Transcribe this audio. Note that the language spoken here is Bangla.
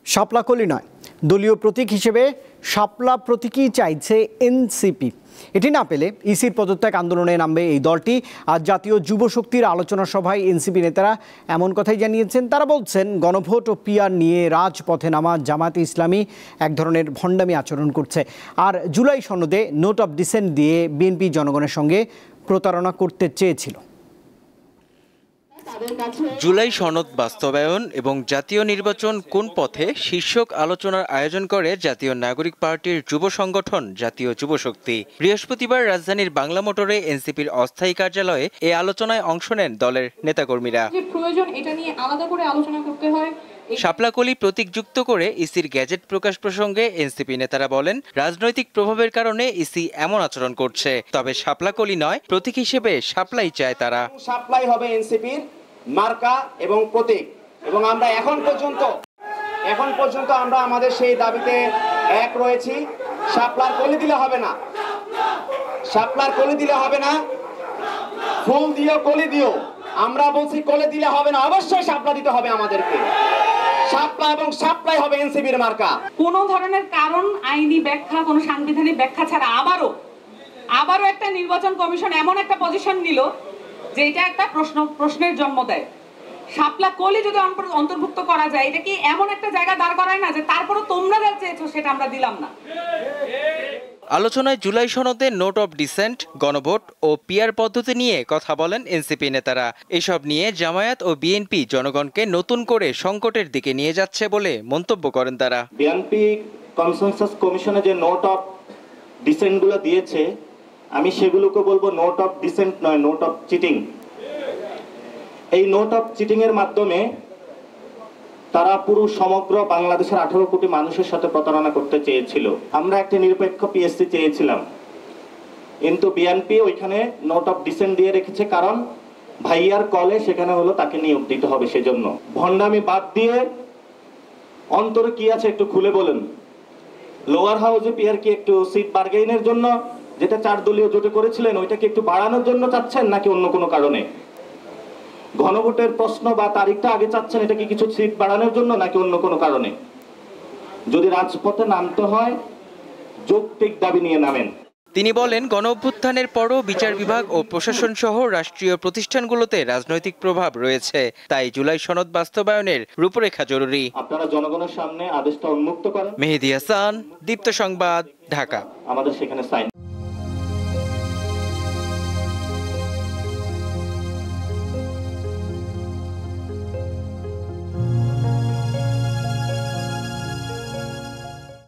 শাপলা-কলি নয়, দলীয় প্রতীক হিসেবে শাপলা প্রতীকই চাইছে এনসিপি। এটি না পেলে ইসির পদত্যাগ আন্দোলনে নামবে এই দলটি। আজ জাতীয় যুব শক্তির আলোচনা সভায় এনসিপি নেতারা এমন কথাই জানিয়েছেন। তারা বলছেন, গণভোট ও পিআর নিয়ে রাজপথে নামা জামায়াতে ইসলামী এক ধরনের ভণ্ডামি আচরণ করছে, আর জুলাই সনদে নোট অফ ডিসেন্ট দিয়ে বিএনপি জনগণের সঙ্গে প্রতারণা করতে চেয়েছিল। জুলাই সনদ বাস্তবায়ন এবং জাতীয় নির্বাচন কোন পথে শীর্ষক আলোচনার আয়োজন করে জাতীয় নাগরিক পার্টির যুব সংগঠন জাতীয় যুব শক্তি। বৃহস্পতিবার রাজধানীর বাংলা মোটরে এনসিপির অস্থায়ী কার্যালয়ে এই আলোচনায় অংশ নেন দলের নেতাকর্মীরা। প্রয়োজন এটা নিয়ে আলাদা করে আলোচনা করতে হয়। শাপলা-কলি প্রতীক যুক্ত করে ইসির গ্যাজেট প্রকাশ প্রসঙ্গে এনসিপি নেতারা বলেন, রাজনৈতিক প্রভাবের কারণে ইসি এমন আচরণ করছে। তবে শাপলা-কলি নয়, প্রতীক হিসেবে শাপলাই চায় তারা। শাপলাই হবে এনসিপির মার্কা এবং প্রতীক, এবং আমরা এখন পর্যন্ত আমরা আমাদের সেই দাবিতে এক রয়েছি। শাপলার কলি দিলে হবে না, শাপলার কলি দিলে হবে না, ফুল দিও কলি দিও, আমরা বলছি কলি দিলে হবে না, অবশ্যই শাপলা দিতে হবে আমাদেরকে। শাপলা এবং শাপলাই হবে এনসিপির মার্কা। কোনো ধরনের কারণ, আইনি ব্যাখ্যা, কোনো সাংবিধানিক ব্যাখ্যা ছাড়া আবারও একটা নির্বাচন কমিশন এমন একটা পজিশন নিল যে এটা একটা প্রশ্নের জন্ম দেয়। শাপলা কলি যদি অন্তর্ভুক্ত করা যায়, এটা কি এমন একটা জায়গা দাঁড় করায় না যে তারপরে তোমরা যা চেয়েছো সেটা আমরা দিলাম না। আলোচনায় জুলাই সনদে নোট অফ ডিসেন্ট, গণভোট ও পিআর পদ্ধতি নিয়ে কথা বলেন এনসিপি নেতারা। এসব নিয়ে জামায়াত ও বিএনপি জনগণকে নতুন করে সংকটের দিকে নিয়ে যাচ্ছে বলে মন্তব্য করেন তারা। বিএনপি কনসেনসাস কমিশনে যে নোট অফ ডিসেন্ট গুলো দিয়েছে, আমি সেগুলোকে বলবো নোট অফ ডিসেন্ট নয়, নোট অফ চিটিং। এই নোট অফ চিটিং এর মাধ্যমে তারা পুরো সমগ্র বাংলাদেশের 18 কোটি মানুষের সাথে প্রতারণা করতে চেয়েছিল। আমরা একটি নিরপেক্ষ পিএসসি চেয়েছিলাম, কিন্তু বিএনপি ওইখানে নোট অফ ডিসেন্ট দিয়ে রেখেছে, কারণ ভাইয়ার কলে সেখানে হলো তাকে নিয়োগ দিতে হবে। সেজন্য ভণ্ডামি বাদ দিয়ে অন্তরে কি আছে একটু খুলে বলেন। লোয়ার হাউসে পিআর কি একটু সিট বার্গেইনের জন্য, যেটা 4 দলীয় জোটে করেছিলেন, ওইটাকে একটু বাড়ানোর জন্য চাচ্ছেন, নাকি অন্য কোনো কারণে? গণভোটের প্রশ্ন বা তারিখটা আগে চাচ্ছেন, এটা কি কিছু সিট বাড়ানোর জন্য, নাকি অন্য কোনো কারণে? যদি রাজপথে নামতে হয়, যৌক্তিক দাবি নিয়ে নামেন। তিনি বলেন, গণঅভ্যুত্থানের পরও বিচার বিভাগ ও প্রশাসন সহ রাষ্ট্রীয় প্রতিষ্ঠানগুলোতে রাজনৈতিক প্রভাব রয়েছে, তাই জুলাই সনদ বাস্তবায়নের রূপরেখা জরুরি। আপনারা জনগণের সামনে আদেশটা উন্মুক্ত করেন। মেহেদী হাসান, দীপ্ত সংবাদ, ঢাকা। আমাদের সেখানে সাইন